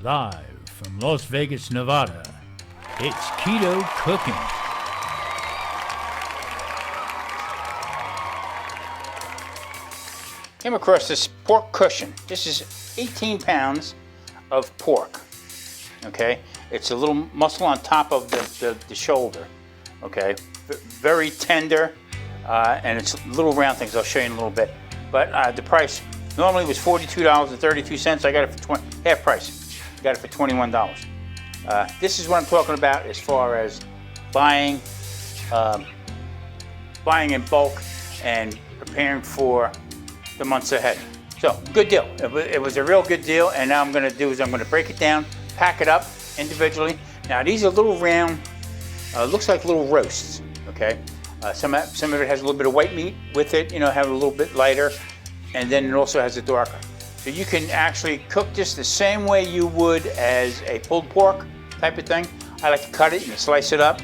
Live from Las Vegas, Nevada, it's Keto Cooking. Came across this pork cushion. This is 18 pounds of pork, okay? It's a little muscle on top of the shoulder, okay? Very tender, and it's little round things. I'll show you in a little bit. But the price normally was $42.32. I got it for half price. Got it for $21. This is what I'm talking about as far as buying in bulk and preparing for the months ahead. So, good deal. It was a real good deal, and now I'm going to do is I'm going to break it down, pack it up individually. Now these are little round, looks like little roasts, okay? Some of it has a little bit of white meat with it, have it a little bit lighter, and then it also has a darker. So you can actually cook this the same way you would as a pulled pork type of thing. I like to cut it and slice it up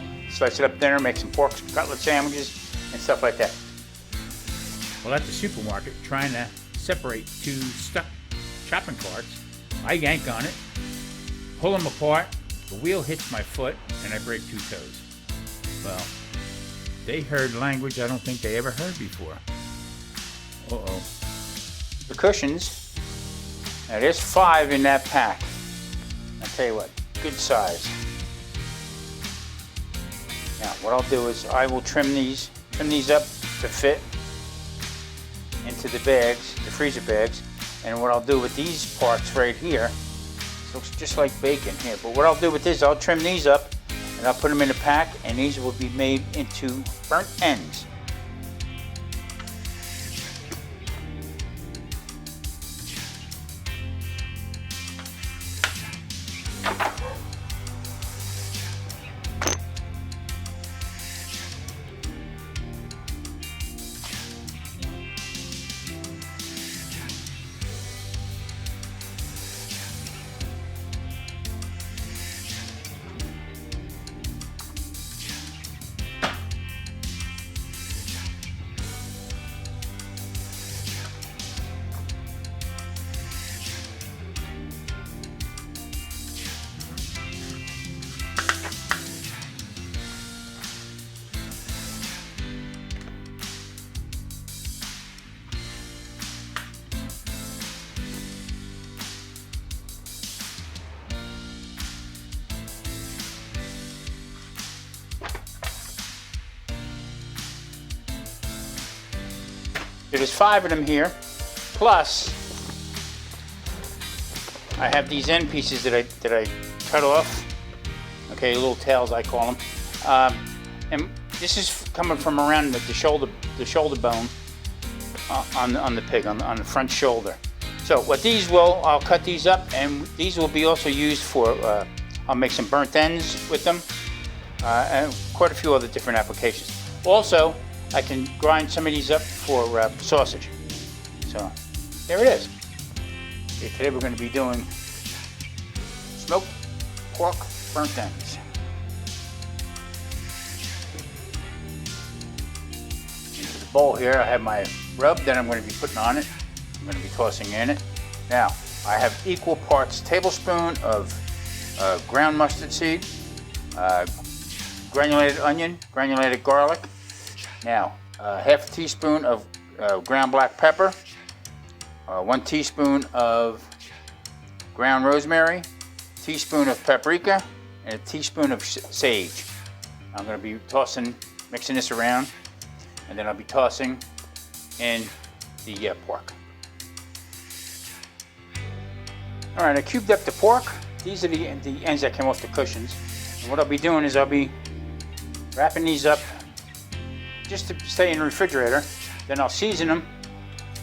thinner, make some pork cutlet sandwiches and stuff like that. Well, at the supermarket, trying to separate two stuck shopping carts, I yank on it, pull them apart, the wheel hits my foot, and I break two toes. Well, they heard language I don't think they ever heard before. Uh-oh. The cushions, now there's 5 in that pack. I'll tell you what, good size. Now what I'll do is I will trim these up to fit into the bags, the freezer bags. And what I'll do with these parts right here, it looks just like bacon here, but what I'll do with this, I'll trim these up and I'll put them in a pack, and these will be made into burnt ends. There's 5 of them here, plus I have these end pieces that I cut off. Okay, little tails I call them, and this is coming from around the shoulder bone on the pig on the front shoulder. So what these will, I'll cut these up, and these will be also used for. I'll make some burnt ends with them, and quite a few other different applications. Also, I can grind some of these up for sausage. So, there it is. Okay, today we're going to be doing smoked pork burnt ends. Into the bowl here, I have my rub that I'm going to be putting on it. I'm going to be tossing in it. Now, I have equal parts tablespoon of ground mustard seed, granulated onion, granulated garlic. Now, half a teaspoon of ground black pepper, 1 teaspoon of ground rosemary, a teaspoon of paprika, and a teaspoon of sage. I'm going to be mixing this around, and then I'll be tossing in the pork. All right, I cubed up the pork. These are the ends that came off the cushions. And what I'll be doing is I'll be wrapping these up just to stay in the refrigerator. Then I'll season them,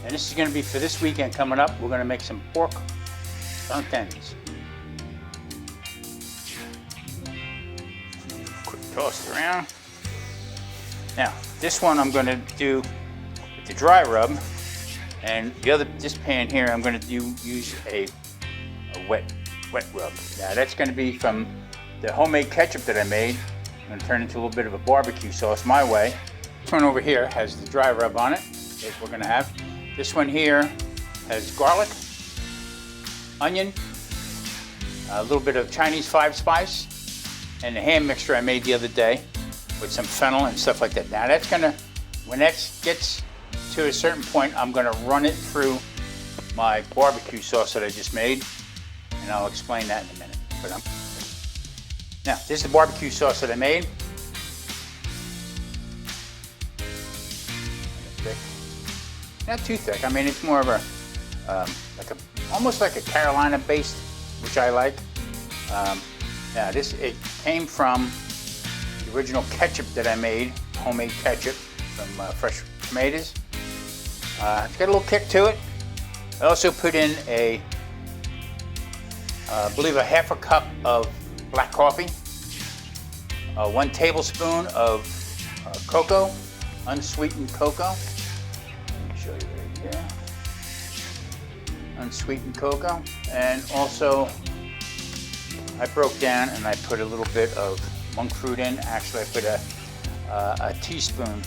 and this is going to be for this weekend coming up. We're going to make some pork burnt ends. Quick toss it around. Now this one I'm going to do with the dry rub, and this pan here I'm going to use a wet rub. Now that's going to be from the homemade ketchup that I made. I'm going to turn it into a little bit of a barbecue sauce my way. This one over here has the dry rub on it that we're going to have. This one here has garlic, onion, a little bit of Chinese 5-spice, and the ham mixture I made the other day with some fennel and stuff like that. Now that's gonna, when that gets to a certain point, I'm gonna run it through my barbecue sauce that I just made, and I'll explain that in a minute. But now this is the barbecue sauce that I made. Thick. Not too thick. I mean, it's more of a almost like a Carolina based, which I like. Now it came from the original ketchup that I made, homemade ketchup from fresh tomatoes. It's got a little kick to it. I also put in I believe a half a cup of black coffee, 1 tablespoon of cocoa, unsweetened cocoa. Let me show you right here. Unsweetened cocoa, and also I broke down and I put a little bit of monk fruit in. Actually, I put a teaspoon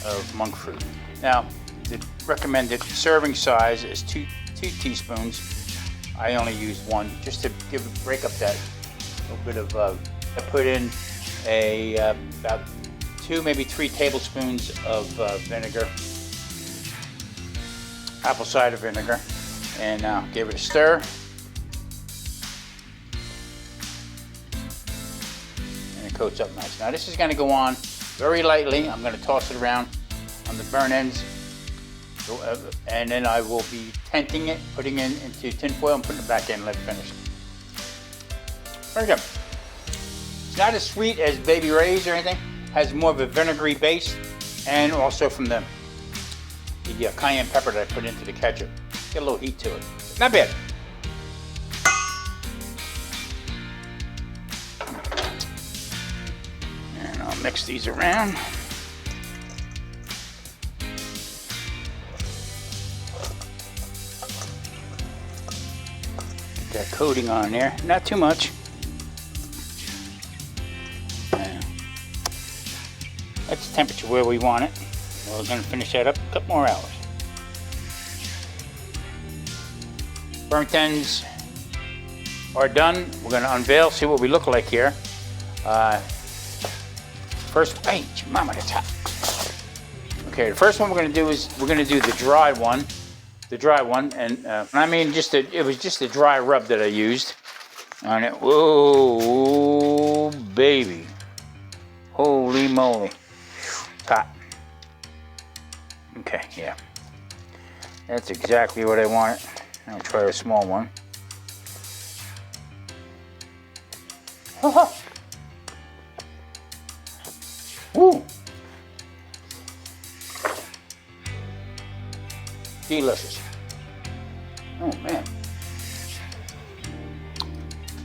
of monk fruit. Now, the recommended serving size is 2 teaspoons. I only used 1 just to break up that little bit of. I put in about 2, maybe 3 tablespoons of vinegar, apple cider vinegar, and give it a stir. Coats up nice. Now this is going to go on very lightly. I'm going to toss it around on the burn ends, and then I will be tenting it, putting it into tin foil and putting it back in and let it finish. Very good. It's not as sweet as Baby Ray's or anything. It has more of a vinegary base, and also from the cayenne pepper that I put into the ketchup. Get a little heat to it. Not bad. Mix these around. Get that coating on there, not too much. That's the temperature where we want it. We're going to finish that up a couple more hours. Burnt ends are done. We're going to unveil, see what we look like here. First, hey, mama, that's hot. Okay, the first one we're going to do is we're going to do the dry one, and I mean it was just a dry rub that I used on it. Whoa, baby, holy moly, it's hot. Okay, yeah, that's exactly what I wanted. I'll try a small one. Woo! Delicious. Oh man.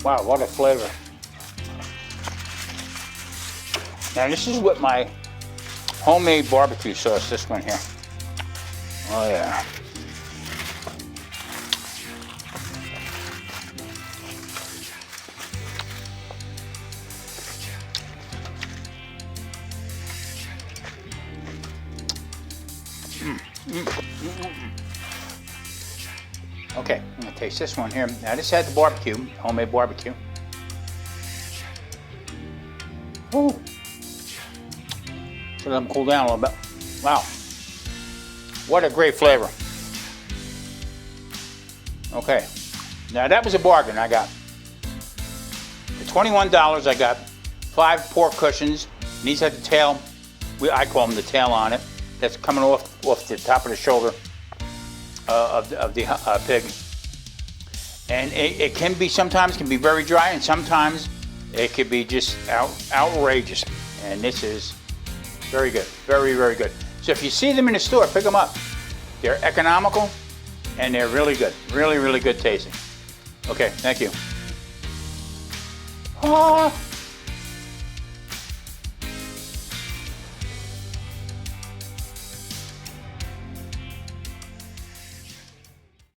Wow, what a flavor. Now this is with my homemade barbecue sauce, this one here. Oh yeah. Okay, I'm gonna taste this one here. Now this had the barbecue, homemade barbecue. Ooh. So let them cool down a little bit. Wow. What a great flavor. Okay, now that was a bargain I got. For $21 I got 5 pork cushions. And these had the tail, I call them the tail on it. That's coming off the top of the shoulder of the pig. And it can be, sometimes can be very dry, and sometimes it could be just outrageous. And this is very good, very, very good. So if you see them in the store, pick them up. They're economical and they're really good, really, really good tasting. Okay, thank you. Ah.